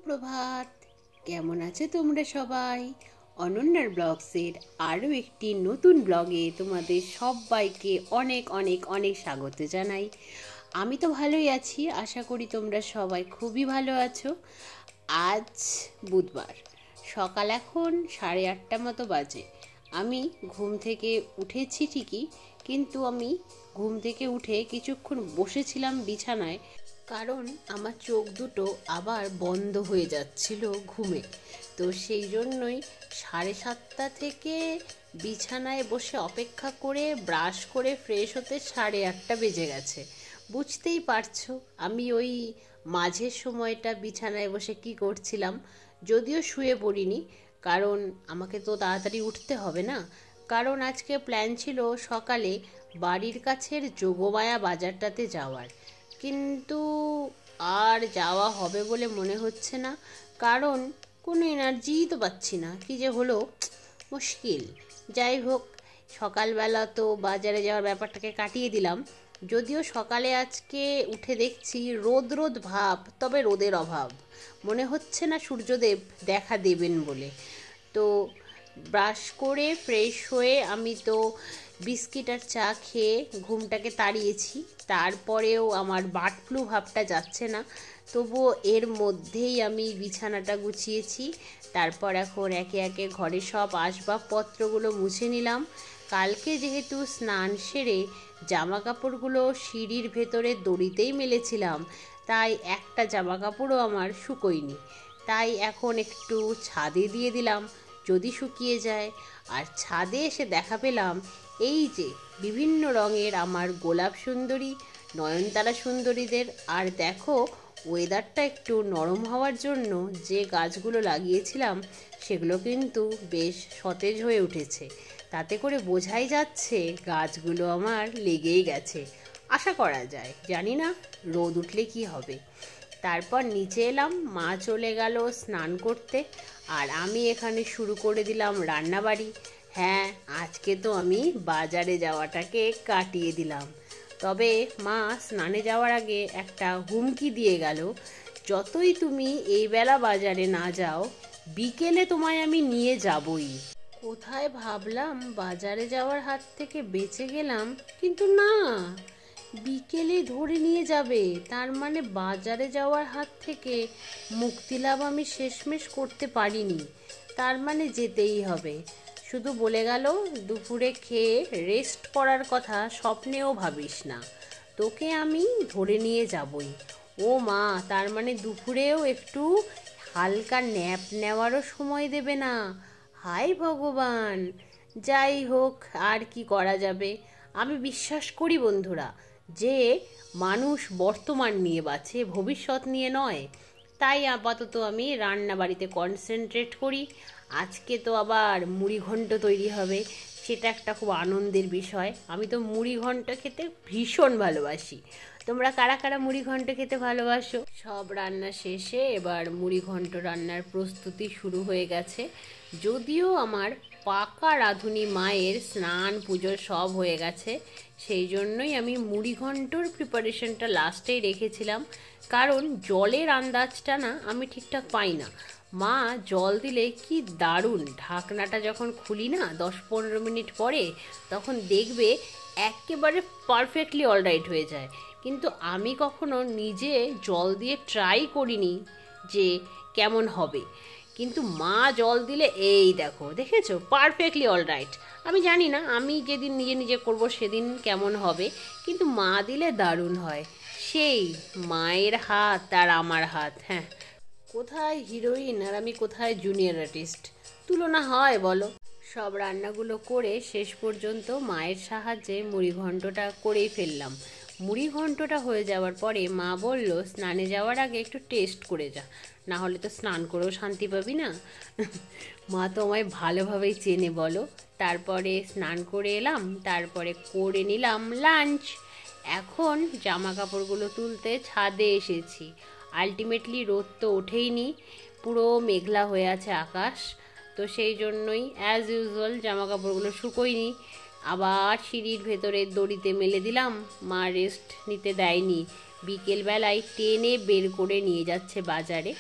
সুপ্রভাত। কেমন আছো তোমরা সবাই? অনন্যার ব্লগসের আরও একটি নতুন ব্লগে তোমাদের সবাইকে অনেক অনেক অনেক স্বাগত জানাই। আমি তো ভালোই আছি, আশা করি তোমরা সবাই খুবই ভালো আছো। আজ বুধবার, সকাল এখন 8:30 মতো বাজে। আমি ঘুম থেকে উঠেছি ঠিকই, কিন্তু আমি ঘুম থেকে উঠে কিছুক্ষণ বসেছিলাম বিছানায়, কারণ আমার চোখ দুটো আবার বন্ধ হয়ে যাচ্ছিল ঘুমে। তো সেই জন্যই 7:30 থেকে বিছানায় বসে অপেক্ষা করে ব্রাশ করে ফ্রেশ হতে 8:30 বেজে গেছে। বুঝতেই পারছো আমি ওই মাঝের সময়টা বিছানায় বসে কি করছিলাম। যদিও শুয়ে পড়িনি, কারণ আমাকে তো তাড়াতাড়ি উঠতে হবে না। কারণ আজকে প্ল্যান ছিল সকালে বাড়ির কাছের যোগমায়া বাজারটাতে যাওয়ার, কিন্তু আর যাওয়া হবে বলে মনে হচ্ছে না। কারণ কোনো এনার্জিই তো পাচ্ছি না, কী যে হলো মুশকিল। যাই হোক, সকালবেলা তো বাজারে যাওয়ার ব্যাপারটাকে কাটিয়ে দিলাম। যদিও সকালে আজকে উঠে দেখছি রোদ রোদ ভাব, তবে রোদের অভাব। মনে হচ্ছে না সূর্যদেব দেখা দেবেন বলে। তো ব্রাশ করে ফ্রেশ হয়ে আমি তো বিস্কিট আর চা খেয়ে ঘুমটাকে তাড়িয়েছি। তারপরেও আমার বার্ড ফ্লু ভাবটা যাচ্ছে না, তবুও এর মধ্যেই আমি বিছানাটা গুছিয়েছি। তারপর এখন একে একে ঘরের সব আসবাবপত্রগুলো মুছে নিলাম। কালকে যেহেতু স্নান সেরে জামা কাপড়গুলো সিঁড়ির ভেতরে দড়িতেই মেলেছিলাম, তাই একটা জামা কাপড়ও আমার শুকোয়নি। তাই এখন একটু ছাদে দিয়ে দিলাম, যদি শুকিয়ে যায়। আর ছাদে এসে দেখা পেলাম এই যে বিভিন্ন রঙের আমার গোলাপ সুন্দরী, নয়নতারা সুন্দরীদের। আর দেখো, ওয়েদারটা একটু নরম হওয়ার জন্য যে গাছগুলো লাগিয়েছিলাম সেগুলো কিন্তু বেশ সতেজ হয়ে উঠেছে। তাতে করে বোঝাই যাচ্ছে গাছগুলো আমার লেগেই গেছে। আশা করা যায়, জানি না রোদ উঠলে কি হবে। তারপর নিচে এলাম, মা চলে গেল স্নান করতে, আর আমি এখানে শুরু করে দিলাম রান্নাবাড়ি। হ্যাঁ, আজকে তো আমি বাজারে যাওয়াটাকে কাটিয়ে দিলাম। তবে মা স্নানে যাওয়ার আগে একটা হুমকি দিয়ে গেল, যতই তুমি এই বেলা বাজারে না যাও, বিকেলে তোমায় আমি নিয়ে যাবই। কোথায় ভাবলাম বাজারে যাওয়ার হাত থেকে বেঁচে গেলাম, কিন্তু না, বিকেলে ধরে নিয়ে যাবে, তার মানে বাজারে যাওয়ার হাত থেকে মুক্তি লাভ আমি শেষমেশ করতে পারিনি। তার মানে যেতেই হবে। শুধু বলে গেল, দুপুরে খেয়ে রেস্ট করার কথা স্বপ্নেও ভাবিস না, তোকে আমি ধরে নিয়ে যাবই। ও মা, তার মানে দুপুরেও একটু হালকা ন্যাপ নেওয়ারও সময় দেবে না? হায় ভগবান! যাই হোক, আর কি করা যাবে। আমি বিশ্বাস করি বন্ধুরা, যে মানুষ বর্তমান নিয়ে বাঁচে, ভবিষ্যৎ নিয়ে নয়। তাই আপাতত আমি রান্না বাড়িতে কনসেন্ট্রেট করি। আজকে তো আবার মুড়ি ঘন্ট তৈরি হবে, সেটা একটা খুব আনন্দের বিষয়। আমি তো মুড়ি ঘন্ট খেতে ভীষণ ভালোবাসি। তোমরা কারা কারা মুড়ি ঘন্ট খেতে ভালোবাসো? সব রান্না শেষে এবার মুড়ি ঘন্ট রান্নার প্রস্তুতি শুরু হয়ে গেছে। যদিও আমার পাকা রাঁধুনি মায়ের স্নান পুজো সব হয়ে গেছে, সেই জন্যই আমি মুড়ি ঘন্টর প্রিপারেশনটা লাস্টেই রেখেছিলাম। কারণ জলের আন্দাজটা না আমি ঠিকঠাক পাই না। মা জল দিলে কি দারুণ, ঢাকনাটা যখন খুলি না 10-15 মিনিট পরে, তখন দেখবে একেবারে পারফেক্টলি অলরাইট হয়ে যায়। কিন্তু আমি কখনো নিজে জল দিয়ে ট্রাই করিনি যে কেমন হবে। কিন্তু মা জল দিলে এই দেখো, দেখেছো, পারফেক্টলি অলরাইট। আমি জানি না আমি যেদিন নিজে নিজে করব সেদিন কেমন হবে, কিন্তু মা দিলে দারুণ হয়। সেই মায়ের হাত আর আমার হাত, হ্যাঁ, কোথায় হিরোইন আর আমি কোথায় জুনিয়র আর্টিস্ট, তুলনা হয় বলো? সব রান্নাগুলো করে শেষ পর্যন্ত মায়ের সাহায্যে মুড়ি ঘন্টটা করেই ফেললাম। মুড়ি ঘন্টটা হয়ে যাওয়ার পরে মা বলল, স্নানে যাওয়ার আগে একটু টেস্ট করে যা, না হলে তো স্নান করেও শান্তি পাবি না। মা তো আমায় ভালোভাবেই চেনে বলো। তারপরে স্নান করে এলাম, তারপরে করে নিলাম লাঞ্চ। এখন জামা কাপড়গুলো তুলতে ছাদে এসেছি। আলটিমেটলি রোদ তো ওঠেইনি, পুরো মেঘলা হয়ে আছে আকাশ। তো সেই জন্যই অ্যাজ ইউজুয়াল জামা কাপড়গুলো শুকোয়নি, আবার সিঁড়ির ভেতরে দড়িতে মেলে দিলাম। মা রেস্ট নিতে দেয়নি, বিকেলবেলায় টেনে বের করে নিয়ে যাচ্ছে বাজারে।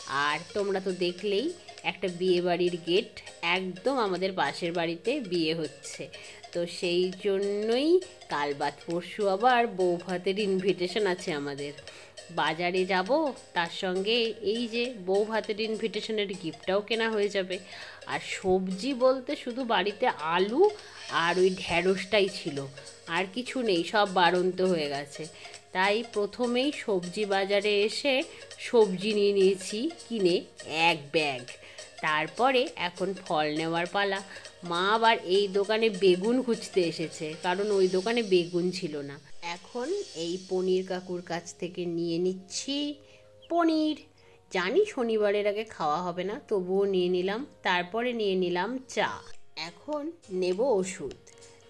আর তোমরা তো দেখলেই একটা বিয়ে বাড়ির গেট, একদম আমাদের পাশের বাড়িতে বিয়ে হচ্ছে। তো সেই জন্যই কাল বাদ পরশু আবার বউ ভাতের ইনভিটেশন আছে আমাদের। বাজারে যাব, তার সঙ্গে এই যে বউ ভাতের ইনভিটেশনের গিফটটাও কেনা হয়ে যাবে। আর সবজি বলতে শুধু বাড়িতে আলু আর ওই ঢ্যাঁড়সটাই ছিল, আর কিছু নেই, সব বাড়ন্ত হয়ে গেছে। তাই প্রথমেই সবজি বাজারে এসে সবজি নিয়ে নিয়েছি কিনে এক ব্যাগ। তারপরে এখন ফল নেওয়ার পালা। মা আবার এই দোকানে বেগুন খুঁজতে এসেছে, কারণ ওই দোকানে বেগুন ছিল না। এখন এই পনির কাকুর কাছ থেকে নিয়ে নিচ্ছি পনির। জানি শনিবারের আগে খাওয়া হবে না, তবুও নিয়ে নিলাম। তারপরে নিয়ে নিলাম চা। এখন নেব ওষুধ।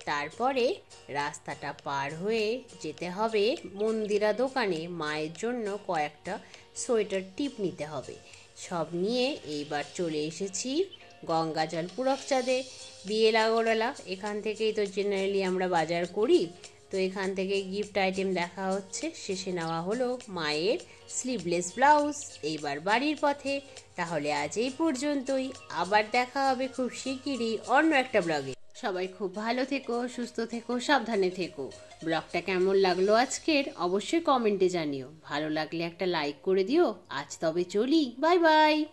তারপরে রাস্তাটা পার হয়ে যেতে হবে মন্দিরা দোকানে, মায়ের জন্য কয়েকটা সোয়েটার টিপ নিতে হবে। সব নিয়ে এইবার চলে এসেছি গঙ্গাজল পুরকচাঁদে, বিএল আগরওয়ালা। এখান থেকেই তো জেনারেলি আমরা বাজার করি। তো এখান থেকে গিফট আইটেম দেখা হচ্ছে। শেষে নেওয়া হলো মায়ের স্লিভলেস ব্লাউজ। এইবার বাড়ির পথে। তাহলে আজ এই পর্যন্তই, আবার দেখা হবে খুব শিগগিরই অন্য একটা ব্লগে। সবাই খুব ভালো থেকো, সুস্থ থেকো, সাবধানে থেকো। ব্লগটা কেমন লাগলো আজকের অবশ্যই কমেন্টে জানিও। ভালো লাগলে একটা লাইক করে দিও। আজ তবে চলি, বাই বাই।